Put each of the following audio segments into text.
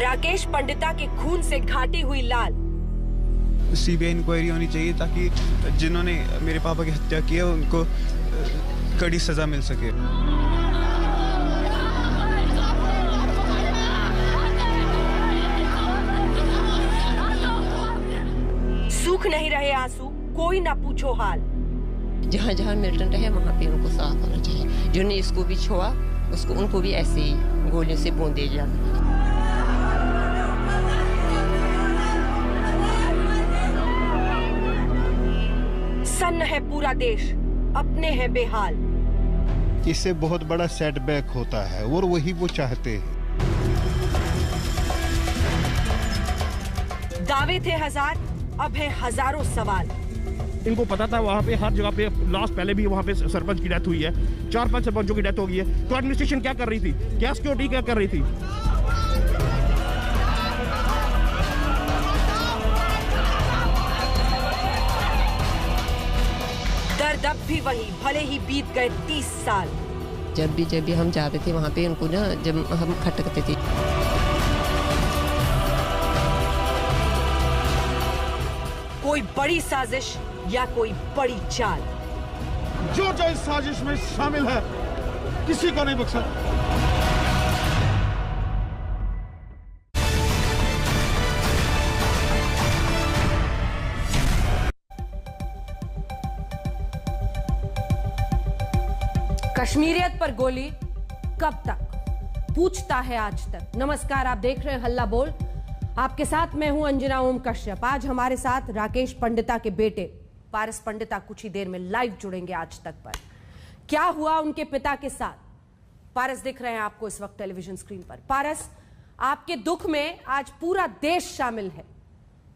राकेश पंडिता के खून से घाटी हुई लाल। सीबीआई इंक्वायरी होनी चाहिए ताकि जिन्होंने मेरे पापा की हत्या की है उनको कड़ी सजा मिल सके। सूख नहीं रहे आंसू, कोई ना पूछो हाल। जहाँ जहाँ मिलिटेंट है वहाँ पे उनको साफ होना चाहिए। जिन्होंने इसको भी छुआ उसको उनको भी ऐसे ही गोलियों से बूंदे जाना। सन्न है पूरा देश, अपने हैं बेहाल। इससे बहुत बड़ा सेटबैक होता है और वही वो चाहते हैं। दावे थे हजार, अब है हजारों सवाल। इनको पता था वहाँ पे हर जगह पे लास्ट पहले भी वहाँ पे सरपंच की डेथ हुई है, 4-5 सरपंचों की डेथ हो गई है। तो एडमिनिस्ट्रेशन क्या कर रही थी, क्या सिक्योरिटी क्या कर रही थी? दर्द अब भी वही, भले ही बीत गए 30 साल। जब भी हम जाते थे वहाँ पे उनको ना जब हम खटकते थे। कोई बड़ी साजिश या कोई बड़ी चाल, जो इस साजिश में शामिल है किसी को नहीं बख्शा। कश्मीरियत पर गोली कब तक, पूछता है आज तक। नमस्कार, आप देख रहे हैं हल्ला बोल। आपके साथ मैं हूं अंजना ओम कश्यप। आज हमारे साथ राकेश पंडिता के बेटे पारस पंडिता कुछ ही देर में लाइव जुड़ेंगे आज तक पर। क्या हुआ उनके पिता के साथ, पारस दिख रहे हैं आपको इस वक्त टेलीविजन स्क्रीन पर। पारस, आपके दुख में आज पूरा देश शामिल है।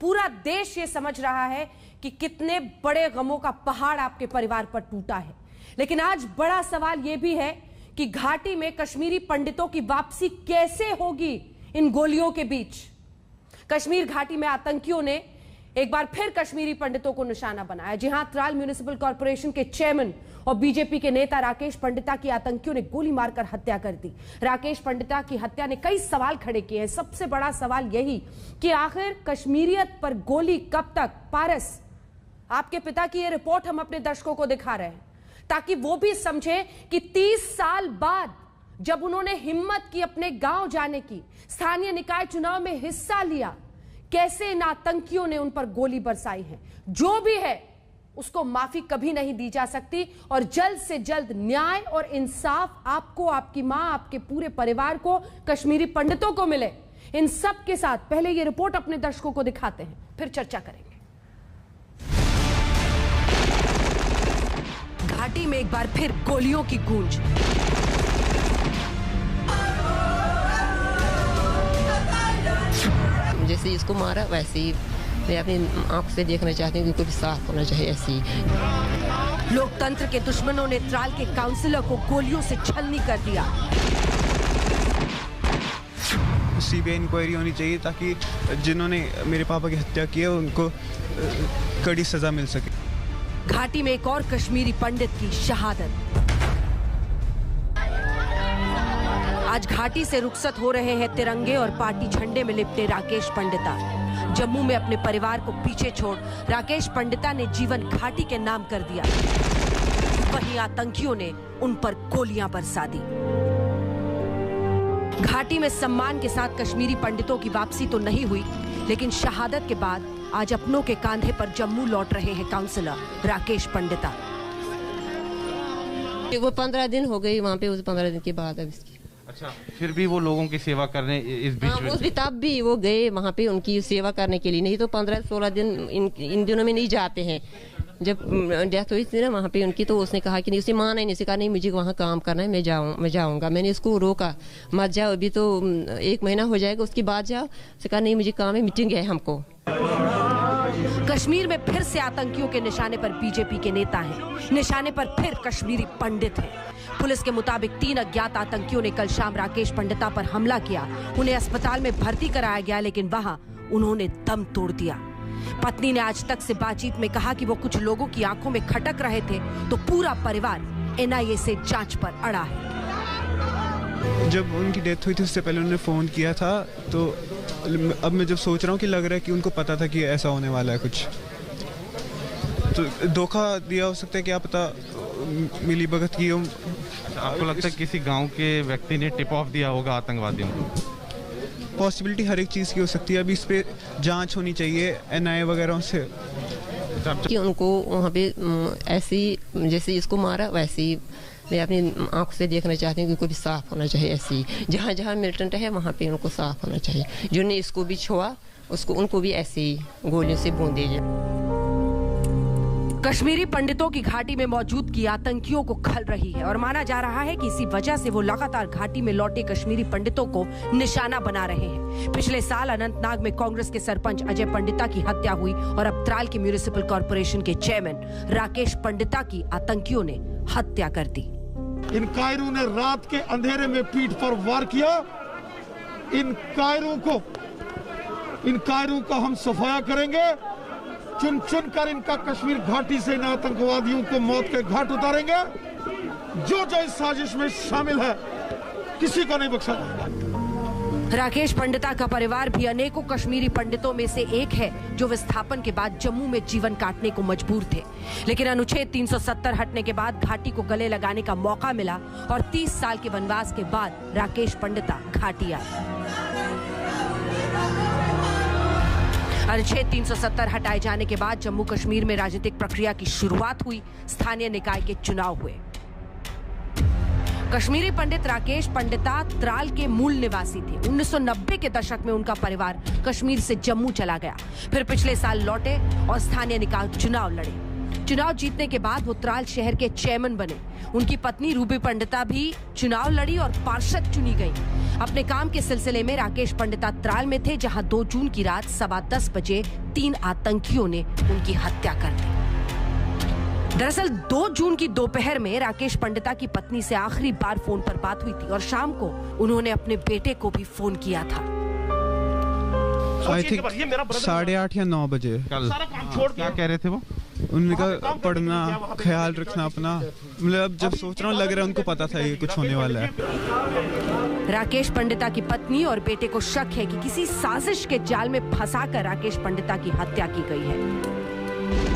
पूरा देश ये समझ रहा है कि कितने बड़े गमों का पहाड़ आपके परिवार पर टूटा है। लेकिन आज बड़ा सवाल यह भी है कि घाटी में कश्मीरी पंडितों की वापसी कैसे होगी इन गोलियों के बीच। कश्मीर घाटी में आतंकियों ने एक बार फिर कश्मीरी पंडितों को निशाना बनाया। जी हां, त्राल म्युनिसिपल कॉर्पोरेशन के चेयरमैन और बीजेपी के नेता राकेश पंडिता की आतंकियों ने गोली मारकर हत्या कर दी। राकेश पंडिता की हत्या ने कई सवाल खड़े किए हैं। सबसे बड़ा सवाल यही कि आखिर कश्मीरियत पर गोली कब तक। पारस, आपके पिता की यह रिपोर्ट हम अपने दर्शकों को दिखा रहे हैं ताकि वो भी समझे कि 30 साल बाद जब उन्होंने हिम्मत की अपने गांव जाने की, स्थानीय निकाय चुनाव में हिस्सा लिया, कैसे इन आतंकियों ने उन पर गोली बरसाई है। जो भी है उसको माफी कभी नहीं दी जा सकती और जल्द से जल्द न्याय और इंसाफ आपको, आपकी मां, आपके पूरे परिवार को, कश्मीरी पंडितों को मिले। इन सब के साथ पहले ये रिपोर्ट अपने दर्शकों को दिखाते हैं, फिर चर्चा करेंगे। घाटी में एक बार फिर गोलियों की गूंज। जैसे इसको मारा वैसे ही मैं अपनी आंख से देखना चाहती हूँ कि कुछ साफ होना चाहिए ऐसे ही। लोकतंत्र के दुश्मनों ने त्राल के काउंसलर को गोलियों से छलनी कर दिया। सीबीआई इंक्वायरी होनी चाहिए ताकि जिन्होंने मेरे पापा की हत्या की है उनको कड़ी सजा मिल सके। घाटी में एक और कश्मीरी पंडित की शहादत। आज घाटी से रुखसत हो रहे हैं तिरंगे और पार्टी झंडे में लिपटे राकेश पंडिता। जम्मू में अपने परिवार को पीछे छोड़ राकेश पंडिता ने जीवन घाटी के नाम कर दिया। वहीं आतंकियों ने उन पर गोलियां बरसा दी। घाटी में सम्मान के साथ कश्मीरी पंडितों की वापसी तो नहीं हुई, लेकिन शहादत के बाद आज अपनों के कांधे पर जम्मू लौट रहे हैं काउंसलर राकेश पंडिता। वो 15 दिन हो गए वहाँ पे, उस 15 दिन के बाद अब इसकी। अच्छा, फिर भी वो लोगों की सेवा करने इस बीच में? उस भी तब भी वो गए वहाँ पे उनकी सेवा करने के लिए, नहीं तो 15-16 दिन इन दिनों में नहीं जाते हैं। जब डेथ हुई थी ना वहाँ पे उनकी, तो उसने कहा कि नहीं, उसने माना ही नहीं, कहा नहीं मुझे वहाँ काम करना है, मैं जाऊँगा। मैंने इसको रोका, मत जाओ, अभी तो 1 महीना हो जाएगा, उसके बाद जाओ। उसने कहा नहीं मुझे काम है, मीटिंग है हमको। कश्मीर में फिर से आतंकियों के निशाने पर बीजेपी के नेता हैं, निशाने पर फिर कश्मीरी पंडित हैं। पुलिस के मुताबिक 3 अज्ञात आतंकियों ने कल शाम राकेश पंडिता पर हमला किया। उन्हें अस्पताल में भर्ती कराया गया, लेकिन वहां उन्होंने दम तोड़ दिया। पत्नी ने आज तक से बातचीत में कहा कि वो कुछ लोगों की आंखों में खटक रहे थे, तो पूरा परिवार एनआईए से जांच पर अड़ा है। जब उनकी डेथ हुई थी उससे पहले उन्होंने फ़ोन किया था, तो अब मैं जब सोच रहा हूँ कि लग रहा है कि उनको पता था कि ऐसा होने वाला है कुछ, तो धोखा दिया हो सकता है, क्या पता मिली भगत की हो। आपको लगता है किसी गांव के व्यक्ति ने टिप ऑफ दिया होगा आतंकवादियों को? पॉसिबिलिटी हर एक चीज़ की हो सकती है। अभी इस पे जांच होनी चाहिए NIA वगैरह से कि उनको वहाँ पे ऐसी जैसे इसको मारा वैसे ही मैं अपनी आंखों से देखना चाहती हूँ कि उनको भी साफ होना चाहिए। ऐसी जहाँ जहाँ मिलिटेंट है वहाँ पे उनको साफ होना चाहिए। जिन्होंने इसको भी छुआ उसको उनको भी ऐसे ही गोलियों से बूंदे जाए। कश्मीरी पंडितों की घाटी में मौजूद की आतंकियों को खल रही है और माना जा रहा है कि इसी वजह से वो लगातार घाटी में लौटे कश्मीरी पंडितों को निशाना बना रहे हैं। पिछले साल अनंतनाग में कांग्रेस के सरपंच अजय पंडिता की हत्या हुई और अब त्राल के म्यूनिसिपल कॉर्पोरेशन के चेयरमैन राकेश पंडिता की आतंकियों ने हत्या कर दी। इन कायरों ने रात के अंधेरे में पीठ पर वार किया। इन कायरों का हम सफाया करेंगे। चुन चुन कर इनका कश्मीर घाटी से इन आतंकवादियों को मौत के घाट उतारेंगे। जो इस साजिश में शामिल है किसी को नहीं बख्शा जाएगा। राकेश पंडिता का परिवार भी अनेकों कश्मीरी पंडितों में से एक है जो विस्थापन के बाद जम्मू में जीवन काटने को मजबूर थे, लेकिन अनुच्छेद 370 हटने के बाद घाटी को गले लगाने का मौका मिला और 30 साल के वनवास के बाद राकेश पंडिता घाटी आए। अनुच्छेद 370 हटाए जाने के बाद जम्मू कश्मीर में राजनीतिक प्रक्रिया की शुरुआत हुई। स्थानीय निकाय के चुनाव हुए। कश्मीरी पंडित राकेश पंडिता त्राल के मूल निवासी थे। 1990 के दशक में उनका परिवार कश्मीर से जम्मू चला गया, फिर पिछले साल लौटे और स्थानीय निकाय चुनाव लड़े। चुनाव जीतने के बाद वो त्राल शहर के चेयरमैन बने। उनकी पत्नी रूबी पंडिता भी चुनाव लड़ी और पार्षद चुनी गई। अपने काम के सिलसिले में राकेश पंडिता त्राल में थे, जहां 2 जून की रात 10:15 बजे 3 आतंकियों ने उनकी हत्या कर दी। दरअसल 2 जून की दोपहर में राकेश पंडिता की पत्नी से आखिरी बार फोन पर बात हुई थी और शाम को उन्होंने अपने बेटे को भी फोन किया था। आई थिंक 8:30 या 9 बजे कल। क्या कह रहे थे वो? उन्होंने कहा पढ़ना, ख्याल रखना अपना। मतलब जब सोच रहा हूँ लग रहा है उनको पता था ये कुछ होने वाला है। राकेश पंडिता की पत्नी और बेटे को शक है कि किसी साजिश के जाल में फंसाकर राकेश पंडिता की हत्या की गई है।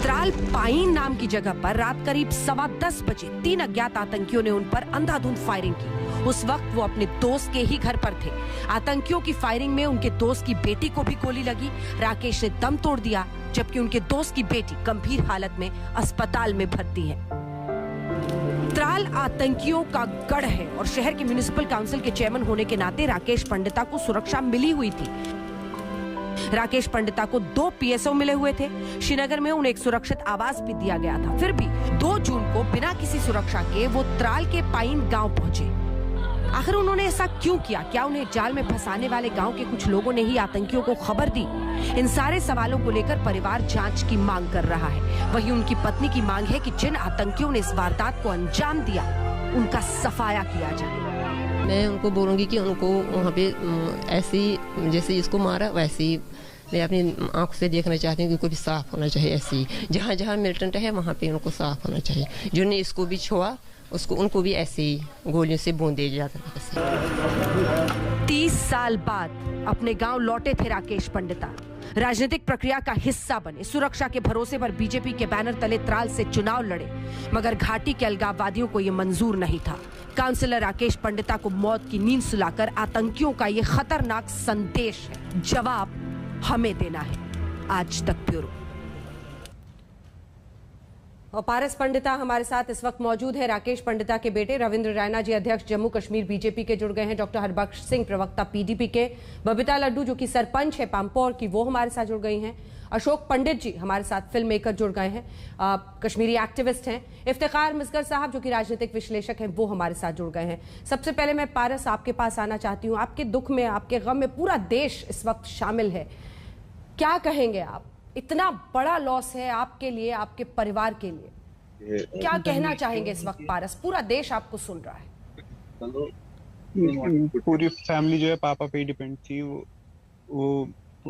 त्राल पाइन नाम की जगह पर रात करीब 10:15 बजे 3 अज्ञात आतंकियों ने उन पर अंधाधुंध फायरिंग की। उस वक्त वो अपने दोस्त के ही घर पर थे। आतंकियों की फायरिंग में उनके दोस्त की बेटी को भी गोली लगी। राकेश ने दम तोड़ दिया, जबकि उनके दोस्त की बेटी गंभीर हालत में अस्पताल में भर्ती है। त्राल आतंकियों का गढ़ है और शहर के म्युनिसिपल काउंसिल के चेयरमैन होने के नाते राकेश पंडिता को सुरक्षा मिली हुई थी। राकेश पंडिता को 2 PSO मिले हुए थे। श्रीनगर में उन्हें एक सुरक्षित आवास भी दिया गया था। फिर भी 2 जून को बिना किसी सुरक्षा के वो त्राल के पाइन गांव पहुंचे। आखिर उन्होंने ऐसा क्यों किया? क्या उन्हें जाल में फंसाने वाले गांव के कुछ लोगों ने ही आतंकियों को खबर दी? इन सारे सवालों को लेकर परिवार जांच की मांग कर रहा है। वहीं उनकी पत्नी की मांग है कि जिन आतंकियों ने इस वारदात को अंजाम दिया उनका सफाया किया जाए। मैं उनको बोलूँगी कि उनको वहाँ पे ऐसी जैसे इसको मारा वैसे ही मैं अपनी आंखों से देखना चाहती हूँ कि उनको भी साफ होना चाहिए। ऐसी जहाँ जहाँ मिलिटेंट है वहाँ पे उनको साफ होना चाहिए। जिन्होंने इसको भी छुआ उसको उनको भी ऐसे ही गोलियों से बूंदे जाता है। 30 साल बाद अपने गांव लौटे थे राकेश पंडिता। राजनीतिक प्रक्रिया का हिस्सा बने। सुरक्षा के भरोसे पर बीजेपी के बैनर तले त्राल से चुनाव लड़े, मगर घाटी के अलगाववादियों को यह मंजूर नहीं था। काउंसलर राकेश पंडिता को मौत की नींद सुलाकर आतंकियों का यह खतरनाक संदेश है, जवाब हमें देना है। आज तक ब्यूरो। और पारस पंडिता हमारे साथ इस वक्त मौजूद है। राकेश पंडिता के बेटे रविंद्र रैना जी अध्यक्ष जम्मू कश्मीर बीजेपी के जुड़ गए हैं। डॉक्टर हरबख्श सिंह प्रवक्ता PDP के, बबीता लड्डू जो कि सरपंच है पाम्पोर की, वो हमारे साथ जुड़ गई हैं। अशोक पंडित जी हमारे साथ फिल्म मेकर जुड़ गए हैं, कश्मीरी एक्टिविस्ट हैं। इफ्तिखार मिसगर साहब जो कि राजनीतिक विश्लेषक हैं, वो हमारे साथ जुड़ गए हैं। सबसे पहले मैं पारस आपके पास आना चाहती हूँ। आपके दुख में, आपके गम में पूरा देश इस वक्त शामिल है। क्या कहेंगे आप? इतना बड़ा लॉस है आपके लिए, आपके परिवार के लिए। क्या कहना चाहेंगे इस वक्त पारस? पूरा देश आपको सुन रहा है। पूरी फैमिली जो है पापा पे डिपेंड थी। वो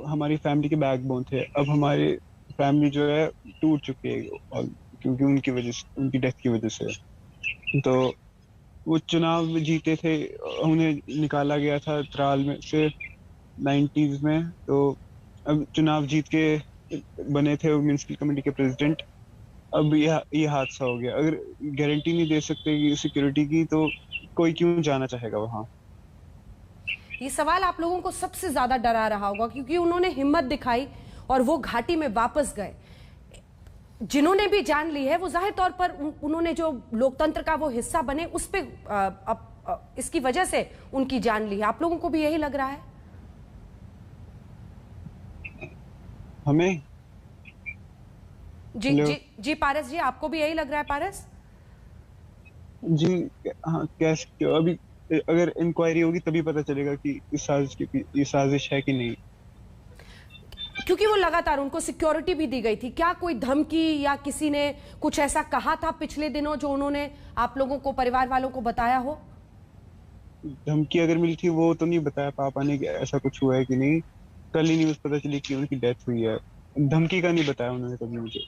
हमारी फैमिली के बैकबोन थे। अब हमारी फैमिली जो है टूट चुकी है, और क्योंकि उनकी डेथ की वजह से। तो वो चुनाव जीते थे, उन्हें निकाला गया था त्राल में से 90s में। तो अब चुनाव जीत के बने थे वो म्यूनिसिपल कमेटी के प्रेसिडेंट। अब ये हादसा हो गया। अगर गारंटी नहीं दे सकते कि सिक्योरिटी की, तो कोई क्यों जाना चाहेगा वहाँ। ये सवाल आप लोगों को सबसे ज्यादा डरा रहा होगा, क्योंकि उन्होंने हिम्मत दिखाई और वो घाटी में वापस गए। जिन्होंने भी जान ली है वो जाहिर तौर पर उन्होंने जो लोकतंत्र का वो हिस्सा बने, उस पे इसकी वजह से उनकी जान ली है। आप लोगों को भी यही लग रहा है? हमें जी पारस जी, आपको भी यही लग रहा है? पारस जी, हाँ, कह सकते हो। अभी अगर इंक्वायरी होगी तभी पता चलेगा कि ये साजिश है कि नहीं। क्योंकि वो लगातार उनको सिक्योरिटी भी दी गई थी। क्या कोई धमकी या किसी ने कुछ ऐसा कहा था पिछले दिनों जो उन्होंने आप लोगों को, परिवार वालों को बताया हो? धमकी अगर मिली थी वो तो नहीं बताया पापा ने कि ऐसा कुछ हुआ है कि नहीं। कल ही न्यूज़ पता चली कि उनकी डेथ हुई है। धमकी का नहीं बताया उन्होंने कभी मुझे।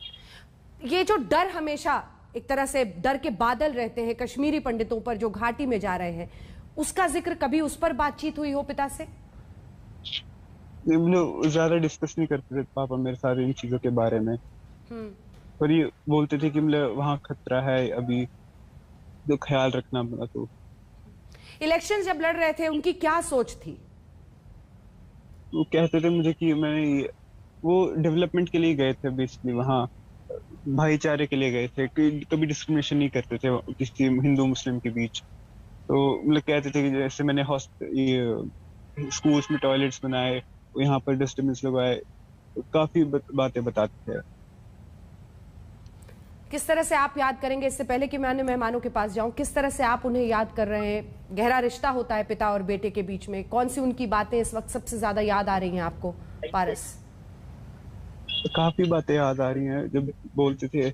ये जो डर, हमेशा एक तरह से डर के बादल रहते हैं कश्मीरी पंडितों पर जो घाटी में जा रहे हैं, उसका जिक्र कभी उस पर बातचीत हुई हो पिता से? ज्यादा डिस्कस नहीं करते थे पापा मेरे साथ इन चीजों के बारे में। पर ये बोलते थे कि वहाँ खतरा है अभी, तो ख्याल रखना पड़ा। तो इलेक्शन जब लड़ रहे थे उनकी क्या सोच थी? वो कहते थे मुझे कि वो डेवलपमेंट के लिए गए थे बेसिकली, वहाँ भाईचारे के लिए गए थे, कभी डिस्क्रिमिनेशन नहीं करते थे किसी हिंदू मुस्लिम के बीच। तो कहते थे कि जैसे मैंने स्कूल्स में टॉयलेट्स बनाए, यहाँ पर डस्टबिन लगवाए, काफी बातें बताते थे। किस तरह से आप याद करेंगे, इससे पहले कि मैं अन्य मेहमानों के पास जाऊं, किस तरह से आप उन्हें याद कर रहे हैं? गहरा रिश्ता होता है पिता और बेटे के बीच में। कौन सी उनकी बातें इस वक्त सबसे ज्यादा याद आ रही हैं आपको, पारस? काफी बातें याद आ रही हैं। जब बोलते थे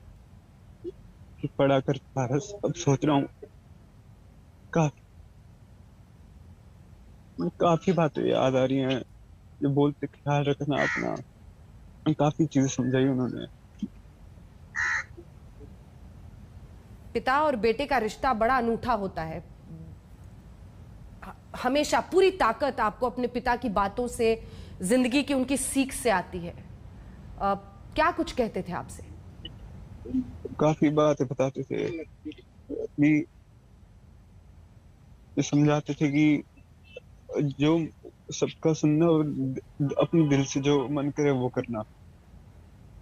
कि पढ़ा कर पारस, अब सोच रहा हूँ काफी बातें याद आ रही हैं। जो बोलते ख्याल रखना अपना, काफी चीजें समझाई उन्होंने। पिता और बेटे का रिश्ता बड़ा अनूठा होता है। हमेशा पूरी ताकत आपको अपने पिता की बातों से, जिंदगी की उनकी सीख से आती है। क्या कुछ कहते थे आपसे? काफी बातें बताते थे, समझाते थे कि जो सबका सुनना और अपने दिल से जो मन करे वो करना।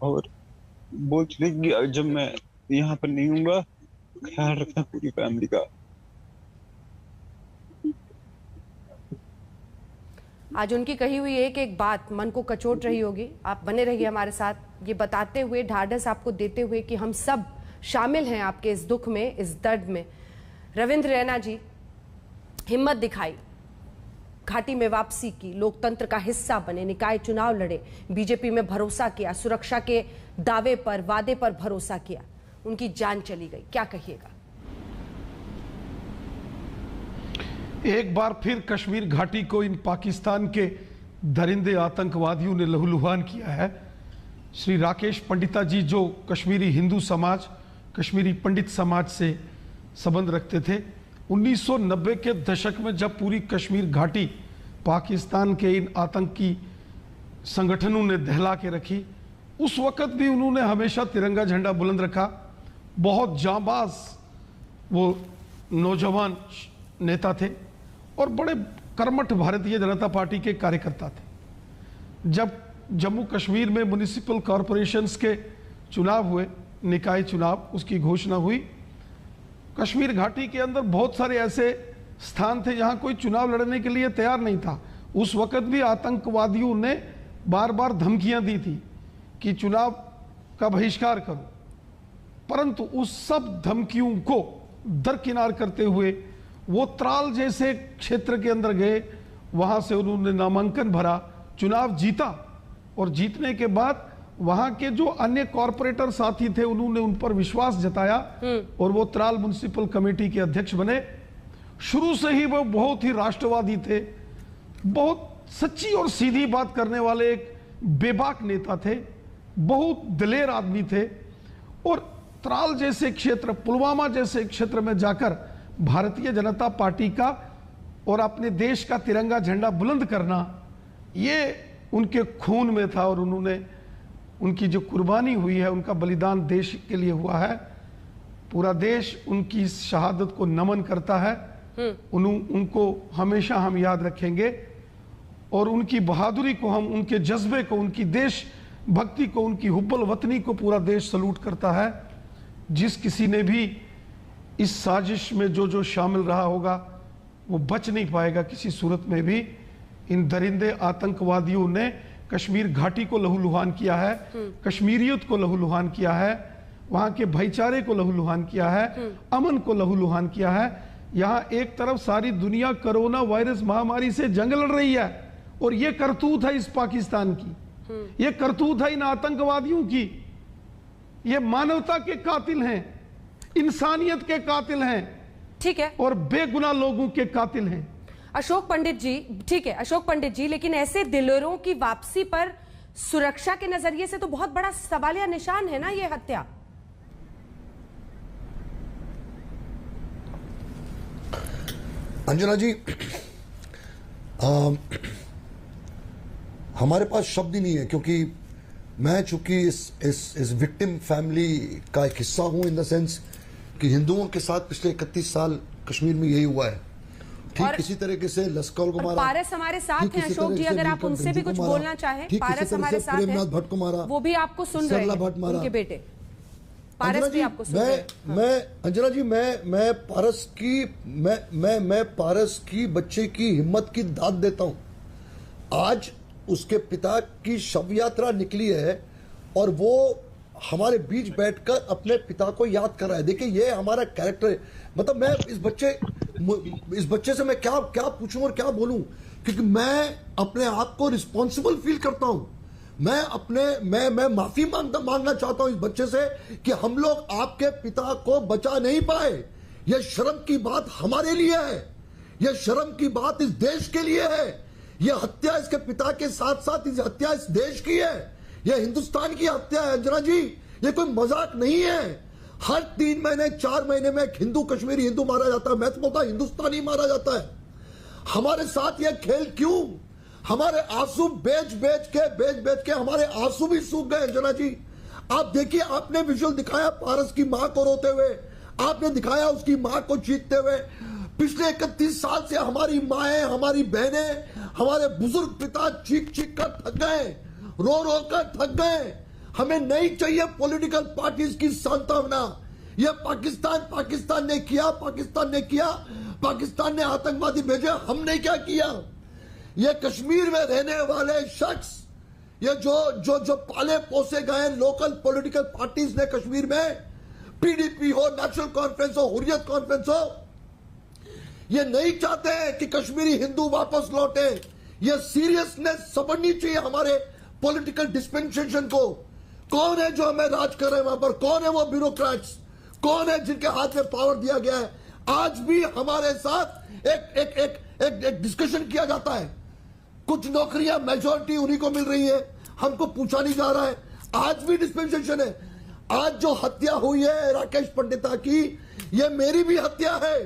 और बोलते थे कि जब मैं यहाँ पर नहीं हूँगा, ख्याल रखना पूरी फैमिली का। आज उनकी कही हुई एक एक बात मन को कचोट रही होगी। आप बने रहिए हमारे साथ, ये बताते हुए, ढाढ़स आपको देते हुए कि हम सब शामिल हैं आपके इस दुख में, इस दर्द में। रविंद्र रैना जी, हिम्मत दिखाई, घाटी में वापसी की, लोकतंत्र का हिस्सा बने, निकाय चुनाव लड़े, बीजेपी में भरोसा किया, सुरक्षा के दावे पर, वादे पर भरोसा किया, उनकी जान चली गई। क्या कहिएगा? एक बार फिर कश्मीर घाटी को इन पाकिस्तान के दरिंदे आतंकवादियों ने लहूलुहान किया है। श्री राकेश पंडिता जी, जो कश्मीरी हिंदू समाज, कश्मीरी पंडित समाज से संबंध रखते थे, 1990 के दशक में जब पूरी कश्मीर घाटी पाकिस्तान के इन आतंकी संगठनों ने दहला के रखी, उस वक्त भी उन्होंने हमेशा तिरंगा झंडा बुलंद रखा। बहुत जांबाज वो नौजवान नेता थे और बड़े कर्मठ भारतीय जनता पार्टी के कार्यकर्ता थे। जब जम्मू कश्मीर में म्युनिसिपल कॉरपोरेशंस के चुनाव हुए, निकाय चुनाव, उसकी घोषणा हुई, कश्मीर घाटी के अंदर बहुत सारे ऐसे स्थान थे जहां कोई चुनाव लड़ने के लिए तैयार नहीं था। उस वक्त भी आतंकवादियों ने बार बार धमकियां दी थी कि चुनाव का बहिष्कार करो, परंतु उस सब धमकियों को दरकिनार करते हुए वो त्राल जैसे क्षेत्र के अंदर गए, वहां से उन्होंने नामांकन भरा, चुनाव जीता और जीतने के बाद वहां के जो अन्य कॉरपोरेटर साथी थे उन्होंने उन पर विश्वास जताया और वो त्राल म्युनिसिपल कमेटी के अध्यक्ष बने। शुरू से ही वो बहुत ही राष्ट्रवादी थे, बहुत सच्ची और सीधी बात करने वाले एक बेबाक नेता थे, बहुत दिलेर आदमी थे और त्राल जैसे क्षेत्र, पुलवामा जैसे क्षेत्र में जाकर भारतीय जनता पार्टी का और अपने देश का तिरंगा झंडा बुलंद करना, ये उनके खून में था और उन्होंने, उनकी जो कुर्बानी हुई है, उनका बलिदान देश के लिए हुआ है। पूरा देश उनकी इस शहादत को नमन करता है। उनको हमेशा हम याद रखेंगे और उनकी बहादुरी को, हम उनके जज्बे को, उनकी देश भक्ति को, उनकी हुब्बल वतनी को पूरा देश सलूट करता है। जिस किसी ने भी इस साजिश में जो शामिल रहा होगा वो बच नहीं पाएगा किसी सूरत में भी। इन दरिंदे आतंकवादियों ने कश्मीर घाटी को लहूलुहान किया है, कश्मीरियत को लहूलुहान किया है, वहां के भाईचारे को लहूलुहान किया है, अमन को लहूलुहान किया है। यहाँ एक तरफ सारी दुनिया कोरोना वायरस महामारी से जंग लड़ रही है और ये करतूत है इस पाकिस्तान की, ये करतूत है इन आतंकवादियों की। ये मानवता के कातिल हैं, इंसानियत के कातिल हैं, ठीक है, और बेगुनाह लोगों के कातिल हैं। अशोक पंडित जी, ठीक है अशोक पंडित जी, लेकिन ऐसे दिलेरों की वापसी पर सुरक्षा के नजरिए से तो बहुत बड़ा सवालिया निशान है ना ये हत्या। अंजना जी, हमारे पास शब्द ही नहीं है, क्योंकि मैं चूंकि इस विक्टिम फैमिली का एक हिस्सा हूं, इन द सेंस कि हिंदुओं के साथ पिछले 31 साल कश्मीर में यही हुआ है। ठीक इसी तरीके से लश्कर को मारा, पारस हमारे साथ हैं अशोक जी, अगर आप उनसे भी कुछ बोलना चाहें। पारस हमारे साथ हैं, भट्ट को मारा, वो भी आपको सुन रहे हैं, उनके बेटे पारस भी आपको सुन रहे हैं। मैं अंजना जी, मैं पारस की मैं पारस की बच्चे की हिम्मत की दाद देता हूं। आज उसके पिता की शव यात्रा निकली है और वो हमारे बीच बैठकर अपने पिता को याद कर रहा है। देखिए, ये हमारा कैरेक्टर है। मतलब मैं इस बच्चे से मैं क्या पूछूं और क्या बोलूं, क्योंकि मैं अपने आप को रिस्पॉन्सिबल फील करता हूं। मैं माफी मांगना चाहता हूं इस बच्चे से कि हम लोग आपके पिता को बचा नहीं पाए। यह शर्म की बात हमारे लिए है, यह शर्म की बात इस देश के लिए है। यह हत्या इसके पिता के साथ साथ इस हत्या इस देश की है, यह हिंदुस्तान की हत्या है। अंजना जी, यह कोई मजाक नहीं है। हर 3 महीने 4 महीने में एक हिंदू कश्मीरी हिंदू मारा जाता है। मैं तो बोलता हिंदुस्तानी मारा जाता है। हमारे साथ यह खेल क्यों? हमारे आंसू बेच बेच के हमारे आंसू भी सूख गए। अंजना जी, आप देखिए, आपने विजुअल दिखाया पारस की मां को रोते हुए, आपने दिखाया उसकी मां को चीखते हुए। पिछले 31 साल से हमारी माएं, हमारी बहनें, हमारे बुजुर्ग पिता चीख कर थक गए, रो कर थक गए। हमें नहीं चाहिए पॉलिटिकल पार्टीज की सांत्वना। यह पाकिस्तान ने किया, पाकिस्तान ने आतंकवादी भेजे, हमने क्या किया? ये कश्मीर में रहने वाले शख्स, ये जो पाले पोसे गए लोकल पॉलिटिकल पार्टीज ने कश्मीर में, पीडीपी हो, नेशनल कॉन्फ्रेंस हो, हुर्रियत कॉन्फ्रेंस हो, ये नहीं चाहते हैं कि कश्मीरी हिंदू वापस लौटे। ये सीरियसनेस समझनी चाहिए हमारे पॉलिटिकल डिस्पेंसेशन को। कौन है जो हमें राज कर रहे हैं वहां पर? कौन है वो ब्यूरोक्रेट्स? कौन है जिनके हाथ में पावर दिया गया है? आज भी हमारे साथ एक डिस्कशन किया जाता है। कुछ नौकरियां मेजॉरिटी उन्हीं को मिल रही है, हमको पूछा नहीं जा रहा है। आज भी डिस्पेंसेशन है। आज जो हत्या हुई है राकेश पंडिता की, यह मेरी भी हत्या है,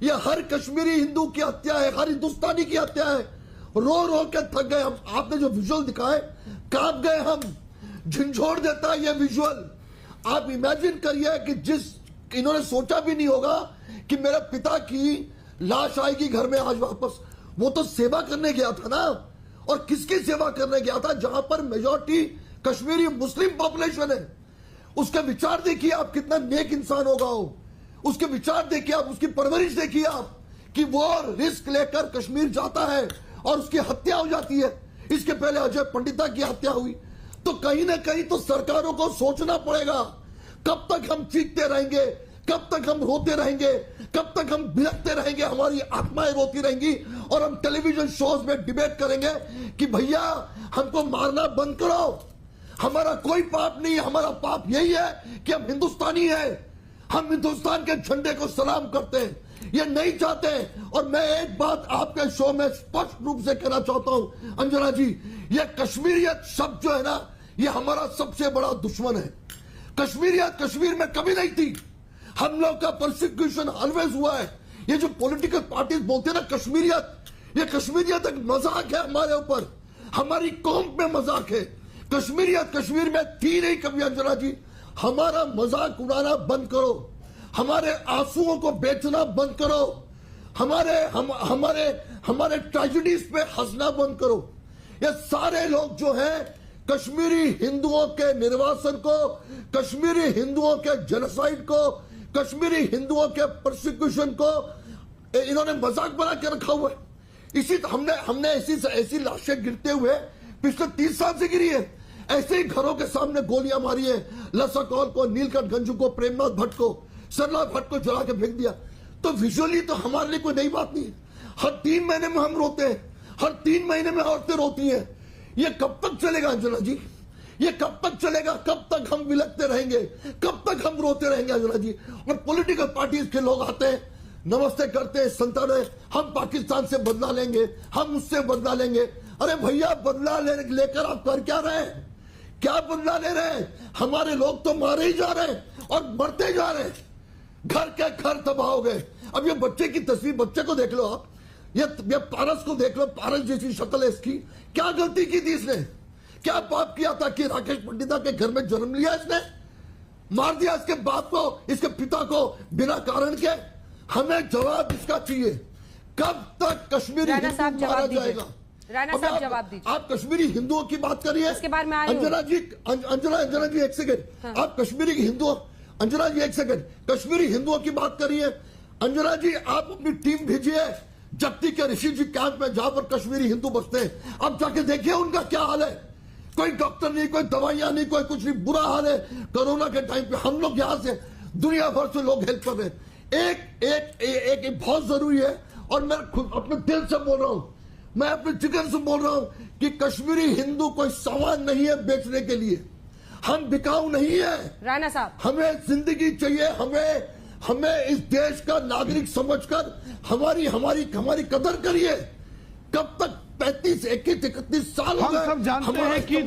यह हर कश्मीरी हिंदू की हत्या है, हर हिंदुस्तानी की हत्या है। रो के थक गए हम। आपने जो विजुअल दिखाए, कांप गए हम। झंझोड़ देता है ये विजुअल। आप इमेजिन करिए कि इन्होंने सोचा भी नहीं होगा कि मेरे पिता की लाश आएगी घर में आज वापस। वो तो सेवा करने गया था ना, और किसकी सेवा करने गया था? जहां पर मेजॉरिटी कश्मीरी मुस्लिम पॉपुलेशन है। उसके विचार देखिए आप, कितना नेक इंसान होगा वो। उसके विचार देखिए आप, उसकी परवरिश देखिए आप, कि वो रिस्क लेकर कश्मीर जाता है और उसकी हत्या हो जाती है। इसके पहले अजय पंडिता की हत्या हुई। तो कहीं ना कहीं तो सरकारों को सोचना पड़ेगा, कब तक हम चीखते रहेंगे, कब तक हम रोते रहेंगे, कब तक हम बिलखते रहेंगे, हमारी आत्माएं रोती रहेंगी और हम टेलीविजन शोज में डिबेट करेंगे कि भैया हमको मारना बंद करो। हमारा कोई पाप नहीं है, हमारा पाप यही है कि हम हिंदुस्तानी हैं, हम हिंदुस्तान के झंडे को सलाम करते हैं। ये नहीं चाहते। और मैं एक बात आपके शो में स्पष्ट रूप से कहना चाहता हूं अंजना जी, ये कश्मीरियत शब्द जो है ना, ये हमारा सबसे बड़ा दुश्मन है। कश्मीरियत कश्मीर में कभी नहीं थी। हम लोग का प्रोसिक्यूशन ऑलवेज हुआ है। ये जो पॉलिटिकल पार्टीज बोलते हैं ना कश्मीरियत, ये कश्मीरियत एक मजाक है हमारे ऊपर, हमारी कौम पे मजाक है। कश्मीरियत कश्मीर में थी नहीं कभी अंजना जी। हमारा मजाक उड़ाना बंद करो, हमारे आंसुओं को बेचना बंद करो, हमारे ट्रेजेडीज पे हंसना बंद करो। ये सारे लोग जो हैं कश्मीरी हिंदुओं के निर्वासन को, कश्मीरी हिंदुओं के जेनोसाइड को, कश्मीरी हिंदुओं के प्रोसिक्यूशन को इन्होंने मजाक बना के रखा हुआ है। इसी हमने ऐसी लाशें गिरते हुए पिछले 30 साल से गिरी है। ऐसे ही घरों के सामने गोलियां मारी है, लसकौल को, नीलकंठ गंजू को, प्रेमनाथ भट्ट को, सरला भट्ट को जला के फेंक दिया। तो विजुअली तो हमारे लिए कोई नई बात नहीं है। हर 3 महीने में हम रोते हैं, हर 3 महीने में औरतें रोती हैं। ये कब तक चलेगा अंजना जी? ये कब तक चलेगा? कब तक हम विलकते रहेंगे? कब तक हम रोते रहेंगे अंजना जी? और पॉलिटिकल पार्टीज के लोग आते हैं, नमस्ते करते हैं, संताने हम पाकिस्तान से बदला लेंगे, हम उससे बदला लेंगे। अरे भैया बदला लेकर आप कर क्या रहे हैं? क्या बदला ले रहे हैं? हमारे लोग तो मारे ही जा रहे हैं और मरते जा रहे हैं, घर के घर तबाह हो गए। अब ये बच्चे की तस्वीर, बच्चे को देख लो आप, ये पारस को देख लो, पारस जैसी शक्ल है इसकी। क्या गलती की थी इसने? क्या पाप किया था कि राकेश पंडिता के घर में जन्म लिया इसने? मार दिया इसके बाप को, इसके पिता को बिना कारण के। हमें जवाब इसका चाहिए। कब तक कश्मीरी हिंदू मारा जाएगा? राणा साहब जवाब दीजिए। आप कश्मीरी हिंदुओं की बात करिए। इसके बारे में अंजना जी एक सेकंड। हाँ। आप कश्मीरी हिंदुओं, अंजना जी एक सेकंड, कश्मीरी हिंदुओं की बात करिए। अंजना जी आप अपनी टीम भेजिए जप्ती के ऋषि जी कैंप में, जहां पर कश्मीरी हिंदू बसते हैं। अब जाके देखिए उनका क्या हाल है। कोई डॉक्टर नहीं, कोई दवाइयां नहीं, कोई कुछ नहीं, बुरा हाल है। कोरोना के टाइम पे हम लोग यहां से दुनिया भर से लोग हेल्प कर रहे हैं। एक बहुत जरूरी है, और मैं खुद अपने दिल से बोल रहा हूं, मैं अपने जिगर से बोल रहा हूं कि कश्मीरी हिंदू कोई सामान नहीं है बेचने के लिए। हम बिकाऊ नहीं है। राणा साहब, हमें जिंदगी चाहिए। हमें इस देश का नागरिक समझकर हमारी कदर करिए। कब तक 35, 21, 31 साल हम सब जानते हैं कि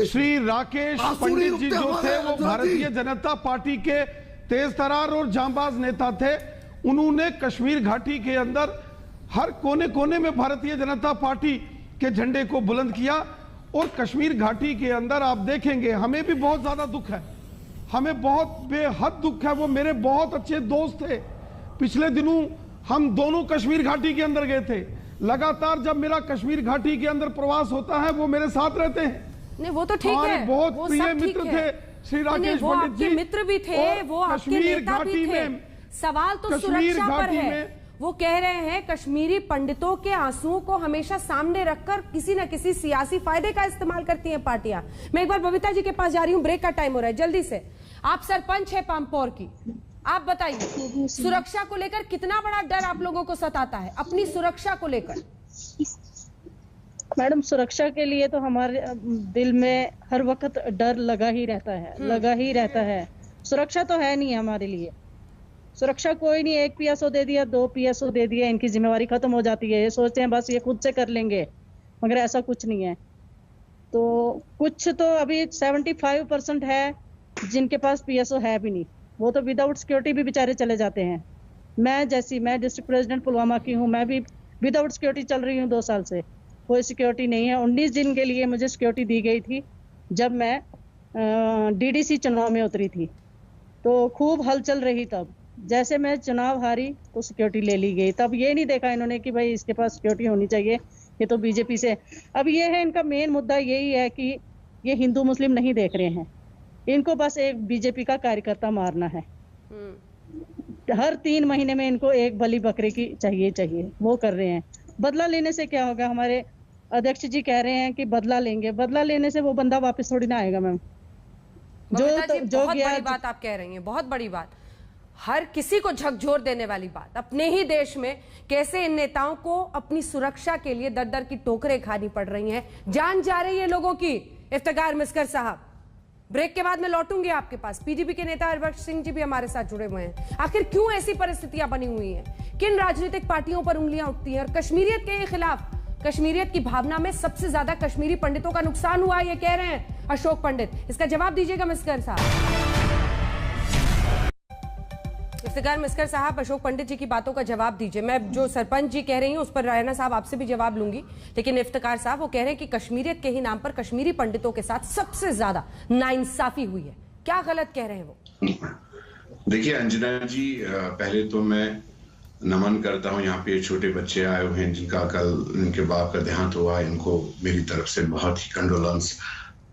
श्री राकेश पंडित जी जो थे वो भारतीय जनता पार्टी के तेज तरार और जांबाज नेता थे। उन्होंने कश्मीर घाटी के अंदर हर कोने कोने में भारतीय जनता पार्टी के झंडे को बुलंद किया। और कश्मीर घाटी के अंदर आप देखेंगे, हमें भी बहुत ज्यादा दुख है, हमें बहुत बेहद दुख है। वो मेरे बहुत अच्छे दोस्त थे। पिछले दिनों हम दोनों कश्मीर घाटी के अंदर गए थे। लगातार जब मेरा कश्मीर घाटी के अंदर प्रवास होता है वो मेरे साथ रहते हैं। नहीं वो तो ठीक है, बहुत प्रिय मित्र थे श्री राकेश पंडित जी। मित्र भी थे, वो आपके नेता भी थे। सवाल तो सुरक्षा पर है। वो कह रहे हैं कश्मीरी पंडितों के आंसुओं को हमेशा सामने रखकर किसी न किसी सियासी फायदे का इस्तेमाल करती हैं पार्टियां। मैं एक बार बबीता जी के पास जा रही हूं, ब्रेक का टाइम हो रहा है, जल्दी से। आप सरपंच है पामपोर की, आप बताइए सुरक्षा को लेकर कितना बड़ा डर आप लोगों को सताता है, अपनी सुरक्षा को लेकर? मैडम, सुरक्षा के लिए तो हमारे दिल में हर वक्त डर लगा ही रहता है। सुरक्षा तो है नहीं हमारे लिए। सुरक्षा कोई नहीं। 1 PSO दे दिया, 2 PSO दे दिया, इनकी जिम्मेवारी खत्म हो जाती है। ये सोचते हैं बस ये खुद से कर लेंगे, मगर ऐसा कुछ नहीं है। तो कुछ तो अभी 75% है जिनके पास PSO है भी नहीं, वो तो विदाउट सिक्योरिटी भी बेचारे चले जाते हैं। मैं डिस्ट्रिक्ट प्रेसिडेंट पुलवामा की हूँ, मैं भी विदाउट सिक्योरिटी चल रही हूँ 2 साल से। कोई सिक्योरिटी नहीं है। 19 दिन के लिए मुझे सिक्योरिटी दी गई थी जब मैं DDC चुनाव में उतरी थी, तो खूब हलचल रही। तब जैसे मैं चुनाव हारी तो सिक्योरिटी ले ली गई। तब ये नहीं देखा इन्होंने कि भाई इसके पास सिक्योरिटी होनी चाहिए, ये तो बीजेपी से। अब ये है इनका मेन मुद्दा, यही है कि ये हिंदू मुस्लिम नहीं देख रहे हैं, इनको बस एक बीजेपी का कार्यकर्ता मारना है। हर 3 महीने में इनको एक बलि बकरे की चाहिए, वो कर रहे हैं। बदला लेने से क्या होगा? हमारे अध्यक्ष जी कह रहे हैं कि बदला लेंगे, बदला लेने से वो बंदा वापस थोड़ी ना आएगा। मैम बहुत बड़ी बात आप कह रही हैं, बहुत बड़ी बात, हर किसी को झकझोर देने वाली बात। अपने ही देश में कैसे इन नेताओं को अपनी सुरक्षा के लिए दर दर की टोकरें खानी पड़ रही हैं, जान जा रही है लोगों की। इफ्तिखार मिस्कर साहब, ब्रेक के बाद मैं लौटूंगी आपके पास। पीडीपी के नेता हरबख्श सिंह जी भी हमारे साथ जुड़े हुए हैं। आखिर क्यों ऐसी परिस्थितियां बनी हुई हैं? किन राजनीतिक पार्टियों पर उंगलियां उठती हैं? और कश्मीरियत के खिलाफ, कश्मीरियत की भावना में सबसे ज्यादा कश्मीरी पंडितों का नुकसान हुआ, ये कह रहे हैं अशोक पंडित। इसका जवाब दीजिएगा मिस्कर साहब। इफ्तिकार मिस्कर साहब, अशोक पंडित जी की बातों का जवाब दीजिए। मैं जो सरपंच जी कह रही हूँ उस पर रायना साहब आपसे भी जवाब लूंगी, लेकिन इफ्तिकार साहब वो कह रहे हैं कि कश्मीरियत के ही नाम पर कश्मीरी पंडितों के साथ सबसे ज्यादा नाइंसाफी हुई है। क्या गलत कह रहे हैं वो? देखिए अंजना जी, पहले तो मैं नमन करता हूँ, यहाँ पे छोटे बच्चे आए हुए हैं जिनका कल इनके बाप का देहांत हुआ, इनको मेरी तरफ से बहुत ही कंडोलेंस।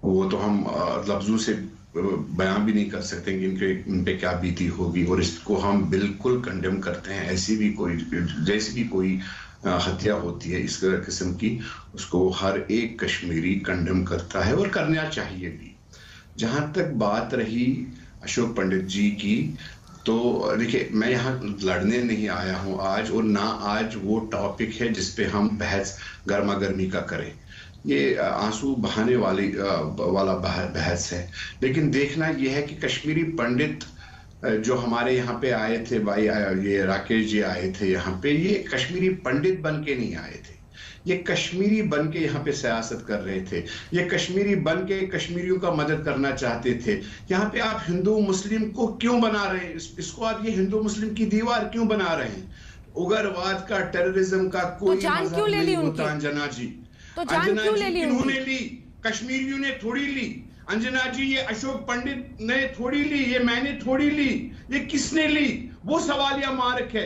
वो तो हम लफ्जों से बयान भी नहीं कर सकते कि इन पे क्या बीती होगी, और इसको हम बिल्कुल कंडेम करते हैं। ऐसी भी कोई, जैसी भी कोई हत्या होती है इस किस्म की, उसको हर एक कश्मीरी कंडेम करता है और करना चाहिए भी। जहां तक बात रही अशोक पंडित जी की, तो देखिए मैं यहाँ लड़ने नहीं आया हूँ आज, और ना आज वो टॉपिक है जिसपे हम बहस गर्मा गर्मी का करें। ये आंसू बहाने वाला बहस है। लेकिन देखना यह है कि कश्मीरी पंडित जो हमारे यहाँ पे आए थे, भाई ये राकेश जी आए थे यहाँ पे, ये कश्मीरी पंडित बन के नहीं आए थे, ये कश्मीरी बन के यहाँ पे सियासत कर रहे थे। ये कश्मीरी बन के कश्मीरियों का मदद करना चाहते थे। यहाँ पे आप हिंदू मुस्लिम को क्यों बना रहे हैं? इसको आप ये हिंदू मुस्लिम की दीवार क्यों बना रहे हैं? उग्रवाद का, टेररिज्म का कोई जान क्यों ले ली होता अंजना जी? तो जान क्यों ले ली? इन्होंने ली, कश्मीरियों ने थोड़ी ली। अंजना जी, ये अशोक पंडित ने थोड़ी ली, ये मैंने थोड़ी ली, ये किसने ली? वो सवालिया मार्क है।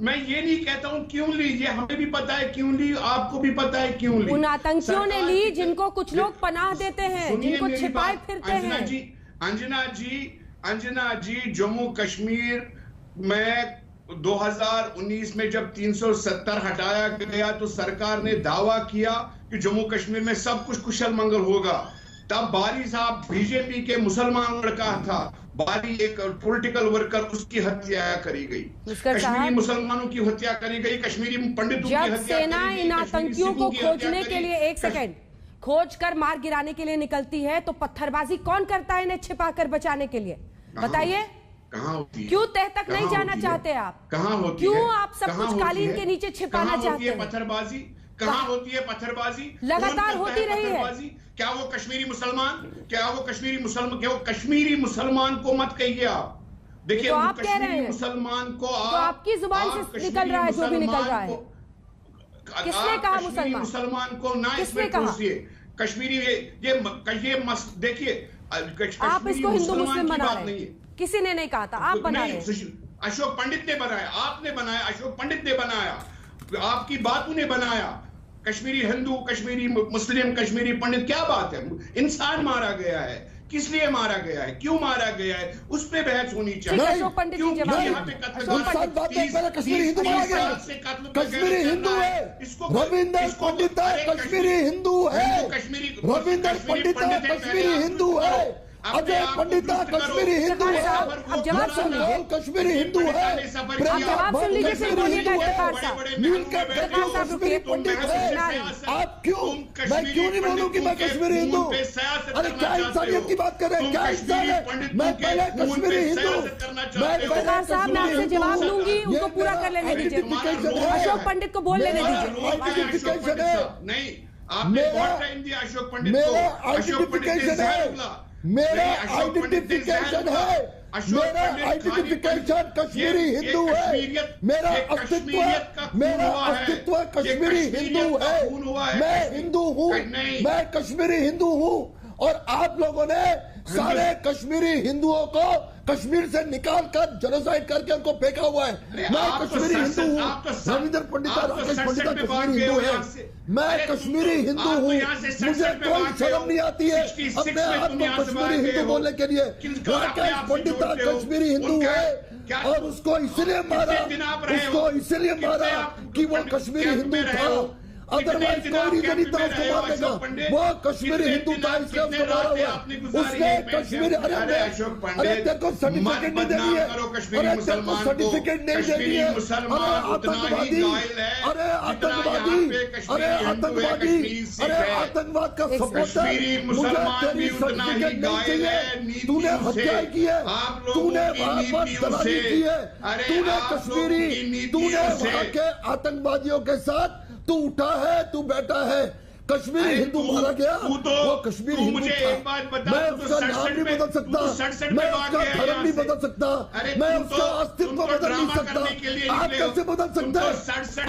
मैं ये नहीं कहता हूं क्यों ली, ये हमें भी पता है क्यों ली, आपको भी पता है क्यों ली। उन आतंकियों ने ली जिनको कुछ लोग पनाह देते हैं, जिनको छिपाए फिरते हैं। अंजना जी, जम्मू कश्मीर में 2019 में जब 370 हटाया गया तो सरकार ने दावा किया कि जम्मू कश्मीर में सब कुछ कुशल मंगल होगा। तब बारी साहब बीजेपी के मुसलमान लड़का था, बारी एक पॉलिटिकल वर्कर, उसकी हत्या करी गई, कश्मीरी मुसलमानों की हत्या करी गई, कश्मीरी पंडितों की हत्या करी गई। सेना इन आतंकियों को खोजने के लिए, एक सेकेंड, खोज कर मार गिराने के लिए निकलती है तो पत्थरबाजी कौन करता है इन्हें छिपा कर बचाने के लिए? बताइए कहाँ होती है? क्यों तह तक नहीं जाना चाहते आप? कहाँ होती है? क्यों आप सब कुछ कालीन के नीचे छिपाना चाहते हैं? पत्थरबाजी कहाँ होती है? पत्थरबाजी लगातार होती रही है। क्या वो कश्मीरी मुसलमान, क्या वो कश्मीरी मुसलमान को मत कहिए आप। देखिए, तो आप कह रहे हैं मुसलमान को, तो आपकी जुबान से निकल रहा है जो भी निकल रहा है। किसने कहा मुसलमान को ना इसमें घुसिए? कश्मीरी ये देखिए, आप इसको हिंदू मुस्लिम बना रहे हैं, किसी ने नहीं कहा था, आप बना रहे हैं। अशोक पंडित ने बनाया, आपने बनाया, अशोक पंडित ने बनाया, आपकी बातों ने बनाया। कश्मीरी हिंदू, कश्मीरी मुस्लिम, कश्मीरी पंडित, क्या बात है? इंसान मारा गया है, किस लिए मारा गया है, क्यों मारा गया है, उस पे बहस होनी चाहिए। अशोक पंडित जी जवाब, कश्मीरी हिंदू मारा गया, कश्मीरी हिंदू है, रविंदर पंडित कश्मीरी हिंदू है, रविंदर पंडित कश्मीरी हिंदू है, अजय पंडिता कश्मीरी हिंदू है, अब जवाब सुन लीजिए, कश्मीरी हिंदू है, जवाब सुन लीजिए, फिर बोलिएगा इफ्तिकार साहब। कश्मीरी पंडित है। आप क्यों, मैं क्यों नहीं बोलूं कि मैं कश्मीरी हिंदू? अरे क्या इंसानियत की बात कर रहे हैं? क्या इंसान है? मैं पहले कश्मीरी हिंदू, मैं इफ्तिकार साहब मैं आपसे जवाब लूंगी, उनको पूरा कर लेने दीजिए, अशोक पंडित को बोल लेने दीजिए। आइडेंटिफिकेशन है, नहीं, आपने बहुत टाइम दिया अशोक पंडित को, मेरा आइडेंटिफिकेशन है, मेरा आइडेंटिफिकेशन है, मेरा आइडेंटिफिकेशन कश्मीरी हिंदू है, मेरा अस्तित्व कश्मीरी हिंदू है, मैं हिंदू हूँ, मैं कश्मीरी हिंदू हूँ, और आप लोगों ने सारे कश्मीरी हिंदुओं को कश्मीर से निकाल कर जेनोसाइड करके उनको फेंका हुआ है। मैं कश्मीरी हिंदू हूँ, रविंदर पंडिता, राकेश पंडिता कश्मीरी हिंदू है, मैं कश्मीरी हिंदू हूँ, मुझे कोई शर्म नहीं आती है अपने आप को कश्मीरी हिंदू बोलने के लिए। राकेश पंडिता कश्मीरी हिंदू है और उसको इसलिए मारा कि वो कश्मीरी हिंदू था, अदरवाइज कोई रीजन नहीं था उसको मारने का। वो कश्मीरी हिंदू था, इसलिए उसको मारा हुआ। उसने कश्मीरी, अरे देखो सर्टिफिकेट नहीं देनी है, अरे देखो सर्टिफिकेट नहीं देनी है, अरे आतंकवादी, अरे आतंकवादी, अरे आतंकवादी, अरे आतंकवाद का सपोर्टर, मुझे तेरी सर्टिफिकेट नहीं चाहिए। तूने हत्या की है, तूने वहां पर तलाशी की है, तूने कश्मीरी, तूने वहां के आतंकवादियों के साथ तू उठा है, तू बैठा है। कश्मीरी हिंदू मारा गया, वो कश्मीरी हिंदू मुझे था। एक बात बता, मैं उसका नाम नहीं बदल सकता, मैं उसका धर्म नहीं बदल सकता, मैं उसका अस्तित्व बदल नहीं सकता। आप कैसे बदल सकते हैं?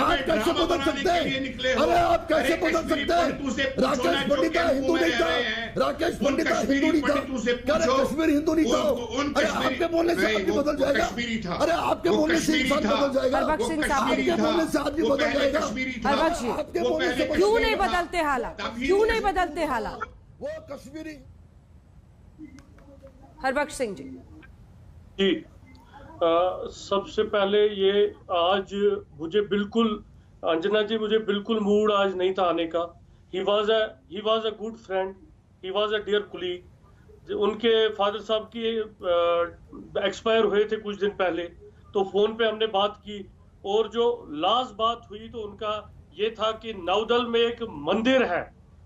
आप कैसे बदल सकते हैं? अरे आप कैसे बदल सकते हैं? राकेश पंडिता हिंदू नहीं था, राकेश पंडिता हिंदू नहीं था, अरे कश्मीरी हिंदू नहीं था। अरे आपके बोलने से आदमी बदल जाएगा, अरे आपके बोलने से इंसान बदल जाएगा, आपके बोलने से आदमी बदल जाएगा, आपके बोलने से क्यों नहीं बदलते हालात? क्यों नहीं बदलते हालात? वो कश्मीरी। हरबख्श सिंह जी जी, सबसे पहले ये आज मुझे बिल्कुल, अंजना जी, मुझे बिल्कुल मूड आज नहीं था आने का। He was a good friend, he was a dear colleague. उनके फादर साहब की एक्सपायर हुए थे कुछ दिन पहले, तो फोन पे हमने बात की, और जो लास्ट बात हुई तो उनका ये था कि नौदल में एक मंदिर है,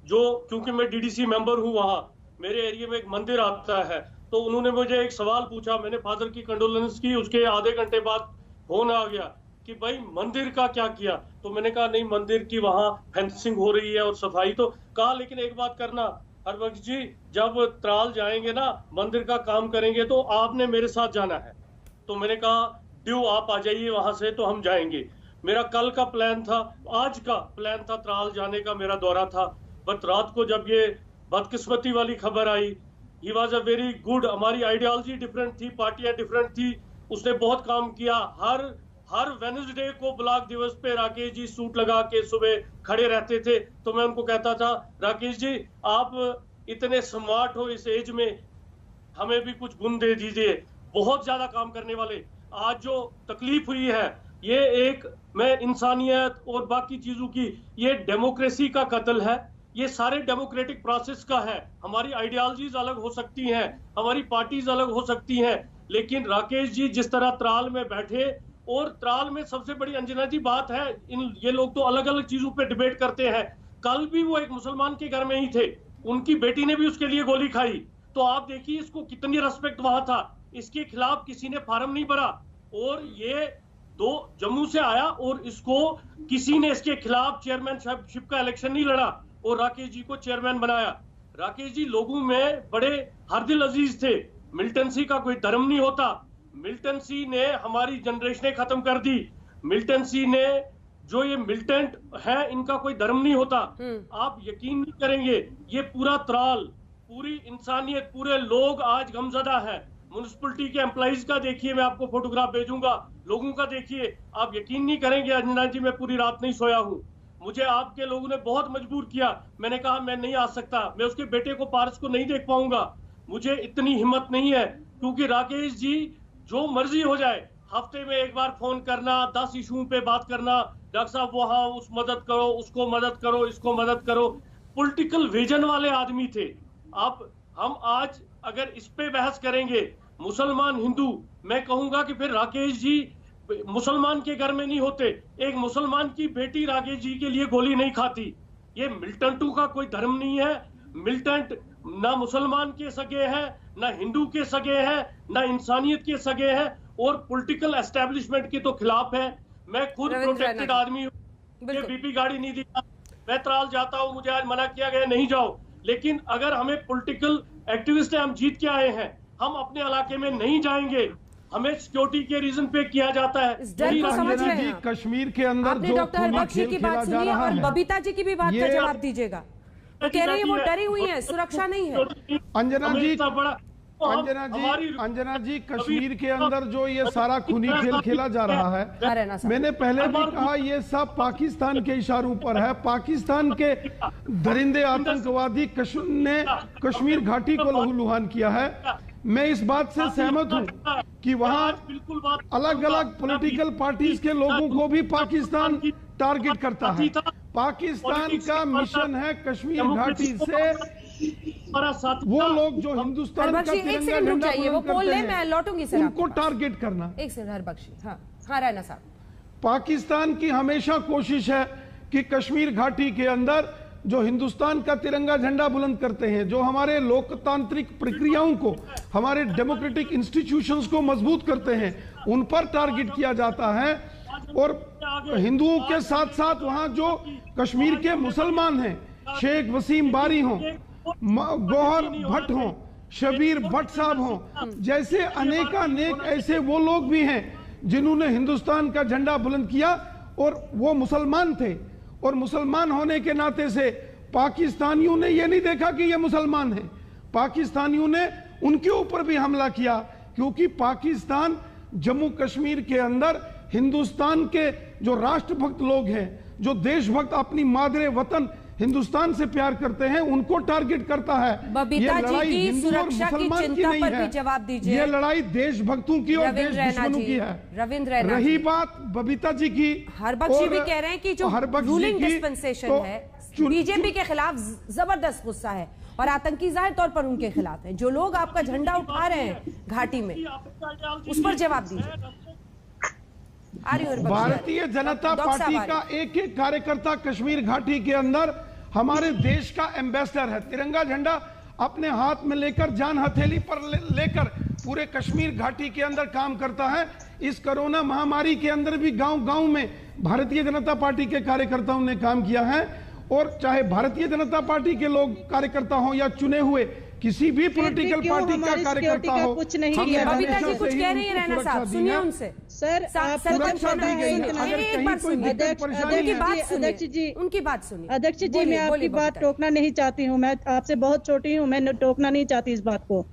जो क्योंकि मैं डीडीसी मेंबर हूं, वहां मेरे एरिया में एक मंदिर आता है, तो उन्होंने मुझे एक सवाल पूछा, मैंने फादर की कंडोलेंस की, उसके आधे घंटे बाद फोन आ गया कि भाई मंदिर का क्या किया? तो मैंने कहा नहीं, मंदिर की वहां फेंसिंग हो रही है और सफाई। तो कहा लेकिन एक बात करना हरबख्श जी, जब त्राल जाएंगे ना, मंदिर का काम करेंगे, तो आपने मेरे साथ जाना है। तो मैंने कहा ड्यू आप आ जाइए वहां से, तो हम जाएंगे। मेरा कल का प्लान था, आज का प्लान था, त्राल जाने का मेरा दौरा था, बट रात को जब ये बदकिस्मती वाली खबर आई, he was a very good, हमारी आइडियोलॉजी डिफरेंट थी, पार्टियां डिफरेंट थी, उसने बहुत काम किया। हर वेडनेसडे को ब्लॉक दिवस पे राकेश जी सूट लगा के सुबह खड़े रहते थे, तो मैं उनको कहता था राकेश जी आप इतने स्मार्ट हो इस एज में, हमें भी कुछ गुण दे दीजिए, बहुत ज्यादा काम करने वाले। आज जो तकलीफ हुई है, ये एक, मैं इंसानियत और बाकी चीजों की, ये डेमोक्रेसी का कत्ल है, ये सारे डेमोक्रेटिक प्रोसेस का है। हमारी आइडियोलॉजीज अलग हो सकती हैं, हमारी पार्टीज अलग हो सकती हैं, लेकिन राकेश जी जिस तरह त्राल में बैठे, और त्राल में सबसे बड़ी अंजना जी बात है, ये लोग तो अलग अलग चीजों पे डिबेट करते हैं। कल भी वो एक मुसलमान के घर में ही थे, उनकी बेटी ने भी उसके लिए गोली खाई, तो आप देखिए इसको कितनी रेस्पेक्ट वहां था। इसके खिलाफ किसी ने फार्म नहीं भरा, और ये दो जम्मू से आया और इसको किसी ने इसके खिलाफ चेयरमैनशिप का इलेक्शन नहीं लड़ा और राकेश जी को चेयरमैन बनाया। राकेश जी लोगों में बड़े हरदिल अजीज थे, मिलिटेंसी का कोई धर्म नहीं होता, मिलिटेंसी ने हमारी जनरेशनें खत्म कर दी, मिलिटेंसी ने, जो ये मिलिटेंट है इनका कोई धर्म नहीं होता। आप यकीन नहीं करेंगे, ये पूरा त्राल, पूरी इंसानियत, पूरे लोग आज गमजदा है। म्युनिसिपलिटी के एम्प्लॉइज का देखिए, मैं आपको फोटोग्राफ भेजूंगा, लोगों का देखिए, आप यकीन नहीं करेंगे अंजना जी, मैं पूरी रात नहीं सोया हूँ। मुझे आपके लोगों ने बहुत मजबूर किया, मैंने कहा मैं नहीं आ सकता, मैं उसके बेटे को, पारस को नहीं देख पाऊंगा, मुझे इतनी हिम्मत नहीं है, क्योंकि राकेश जी जो मर्जी हो जाए, हफ्ते में एक बार फोन करना, 10 इशू पे बात करना, डॉक्टर साहब वहां उस मदद करो, उसको मदद करो, इसको मदद करो, पॉलिटिकल विजन वाले आदमी थे। आप, हम आज अगर इस पे बहस करेंगे मुसलमान हिंदू, मैं कहूंगा कि फिर राकेश जी मुसलमान के घर में नहीं होते, एक मुसलमान की बेटी राकेश जी के लिए गोली नहीं खाती। ये मिलिटेंटों का कोई धर्म नहीं है, मिलिटेंट ना मुसलमान के सगे हैं, ना हिंदू के सगे हैं, ना इंसानियत के सगे हैं, और पॉलिटिकल एस्टेब्लिशमेंट के तो खिलाफ है। मैं खुद प्रोटेक्टेड आदमी हूँ, मुझे बीपी गाड़ी नहीं दी, मैं त्राल जाता हूँ, मुझे आज मना किया गया नहीं जाओ, लेकिन अगर हमें पॉलिटिकल एक्टिविस्ट है, हम जीत के आए हैं, हम अपने इलाके में नहीं जाएंगे, हमें सिक्योरिटी के रीजन पे किया जाता है। कश्मीर के अंदर आपने डॉक्टर हरबख्श की बात सुनी है, और बबीता जी की भी बात का जवाब दीजिएगा। वो कह रही है वो डरी हुई है, सुरक्षा नहीं है। अंजना जी, कश्मीर के अंदर जो ये सारा खूनी खेल खेला जा रहा है, मैंने पहले भी कहा, ये सब पाकिस्तान के इशारों पर है। पाकिस्तान के दरिंदे आतंकवादी ने कश्मीर घाटी को लहूलुहान किया है। मैं इस बात से सहमत हूं कि वहां अलग अलग पॉलिटिकल पार्टीज के लोगों को भी पाकिस्तान टारगेट करता है। पाकिस्तान का मिशन है कश्मीर घाटी से वो लोग जो हिंदुस्तान का तिरंगा झंडा बुलंद करते हैं, मैं लौटूंगी सर, उनको टारगेट करना। एक सेकंड हरबख्श, हाँ रायना साहब, पाकिस्तान की हमेशा कोशिश है कि कश्मीर घाटी के अंदर जो हिंदुस्तान का तिरंगा झंडा बुलंद करते हैं, जो हमारे लोकतांत्रिक प्रक्रियाओं को, हमारे डेमोक्रेटिक इंस्टीट्यूशंस को मजबूत करते हैं, उन पर टारगेट किया जाता है। और हिंदुओं के साथ साथ वहां जो कश्मीर के मुसलमान हैं, शेख वसीम बारी हों, गौहर भट्ट हों, शबीर भट्ट साहब हों, जैसे अनेकानेक ऐसे वो लोग भी हैं जिन्होंने हिंदुस्तान का झंडा बुलंद किया और वो मुसलमान थे। और मुसलमान होने के नाते से पाकिस्तानियों ने ये नहीं देखा कि ये मुसलमान हैं, पाकिस्तानियों ने उनके ऊपर भी हमला किया, क्योंकि पाकिस्तान जम्मू कश्मीर के अंदर हिंदुस्तान के जो राष्ट्रभक्त लोग हैं, जो देशभक्त अपनी मादरे वतन हिंदुस्तान से प्यार करते हैं, उनको टारगेट करता है। बबीता जी की सुरक्षा की चिंता पर भी जवाब दीजिए। ये लड़ाई देशभक्तों की और देश दुश्मनों की है। रविंद्र रही बात बबीता जी की, हरबख्श जी भी कह रहे हैं कि जो रूलिंग डिस्पेंसेशन है बीजेपी के खिलाफ जबरदस्त गुस्सा है और आतंकी जाहिर तौर पर उनके खिलाफ है। जो लोग आपका झंडा उठा रहे हैं घाटी में, उस पर जवाब दीजिए। भारतीय जनता पार्टी का एक एक कार्यकर्ता कश्मीर घाटी के अंदर हमारे देश का एम्बेसडर है। तिरंगा झंडा अपने हाथ में लेकर, जान हथेली पर लेकर पूरे कश्मीर घाटी के अंदर काम करता है। इस कोरोना महामारी के अंदर भी गांव-गांव में भारतीय जनता पार्टी के कार्यकर्ताओं ने काम किया है। और चाहे भारतीय जनता पार्टी के लोग कार्यकर्ता हो या चुने हुए किसी भी पॉलिटिकल पार्टी का कार्यकर्ता हो, कुछ नहीं किया। बबीता जी कुछ कह रही है रैना साहब, सुनिए उनसे। सर उनकी बात सुनिए। अध्यक्ष जी मैं आपकी बात टोकना नहीं चाहती हूँ, मैं आपसे बहुत छोटी हूँ, मैं टोकना नहीं चाहती इस बात को,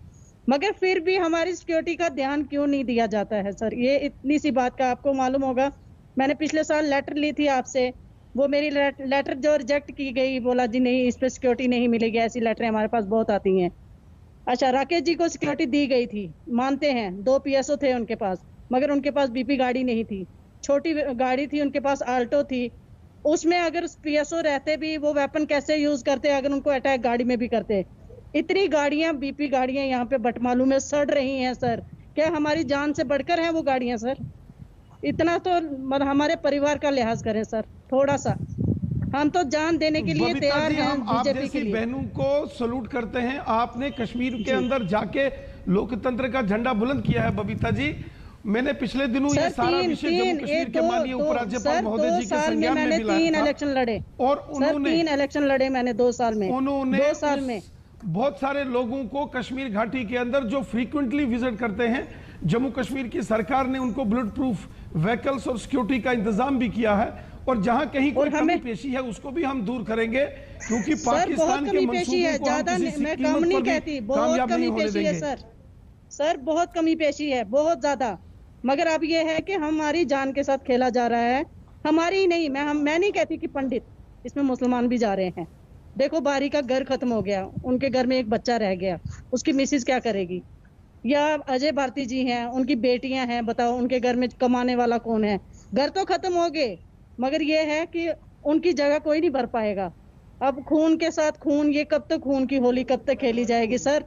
मगर फिर भी हमारी सिक्योरिटी का ध्यान क्यों नहीं दिया जाता है सर? ये इतनी सी बात का आपको मालूम होगा, मैंने पिछले साल लेटर ली थी आपसे, वो मेरी लेटर जो रिजेक्ट की गई, बोला जी नहीं इस पे सिक्योरिटी नहीं मिलेगी, ऐसी लेटरें हमारे पास बहुत आती हैं। अच्छा, राकेश जी को सिक्योरिटी दी गई थी, मानते हैं, 2 PSO थे उनके पास, मगर उनके पास BP गाड़ी नहीं थी, छोटी गाड़ी थी उनके पास, आल्टो थी। उसमें अगर PSO रहते भी वो वेपन कैसे यूज करते अगर उनको अटैक गाड़ी में भी करते? इतनी गाड़ियां BP गाड़ियां यहाँ पे बटमालू में सड़ रही हैं सर, क्या हमारी जान से बढ़कर हैं वो गाड़ियां सर? इतना तो हमारे परिवार का लिहाज करें सर, थोड़ा सा। हम तो जान देने के लिए तैयार हैं बीजेपी के लिए। बहनों को सलूट करते हैं, आपने कश्मीर के अंदर जाके लोकतंत्र का झंडा बुलंद किया है बबीता जी। मैंने पिछले दिनों ये सारा विषय जम्मू कश्मीर के माननीय उपराज्यपाल महोदय जी के संज्ञान में भी लाया था। 3 इलेक्शन लड़े और उन्होंने 3 इलेक्शन लड़े मैंने 2 साल में। उन्होंने 2 साल में बहुत सारे लोगों को कश्मीर घाटी के अंदर जो फ्रीक्वेंटली विजिट करते हैं, जम्मू कश्मीर की सरकार ने उनको बुलेट प्रूफ व्हीकल्स और सिक्योरिटी का इंतजाम भी किया है। और जहां कहीं कोई कमी पेशी है उसको भी हम दूर करेंगे, क्योंकि पाकिस्तान के मंसूबों को ज्यादा मैं कम नहीं कहती, बहुत कमी पेशी है सर, सर बहुत कमी पेशी है, बहुत ज्यादा। मगर अब ये है कि हमारी जान के साथ खेला जा रहा है, हमारी ही नहीं, मैं नहीं कहती कि पंडित, इसमें मुसलमान भी जा रहे हैं। देखो बारी का घर खत्म हो गया, उनके घर में एक बच्चा रह गया, उसकी मिसेज क्या करेगी? या अजय भारती जी हैं, उनकी बेटियां हैं, बताओ उनके घर में कमाने वाला कौन है? घर तो खत्म हो गए, मगर ये है कि उनकी जगह कोई नहीं भर पाएगा। अब खून के साथ खून, ये कब तक खून की होली कब तक खेली जाएगी सर?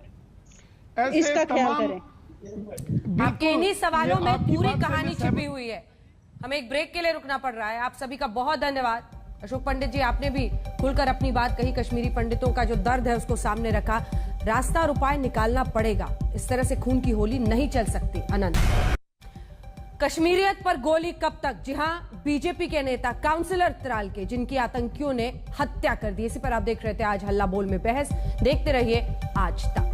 इसका ख्याल करें। आपके इन्हीं सवालों में पूरी कहानी छिपी हुई है। हमें एक ब्रेक के लिए रुकना पड़ रहा है। आप सभी का बहुत धन्यवाद। अशोक पंडित जी, आपने भी खुलकर अपनी बात कही, कश्मीरी पंडितों का जो दर्द है उसको सामने रखा। रास्ता और उपाय निकालना पड़ेगा, इस तरह से खून की होली नहीं चल सकती। अनंत, कश्मीरियत पर गोली कब तक? जी हां, बीजेपी के नेता काउंसलर त्राल के, जिनकी आतंकियों ने हत्या कर दी। इसी पर आप देख रहे थे आज हल्ला बोल में बहस। देखते रहिए आज तक।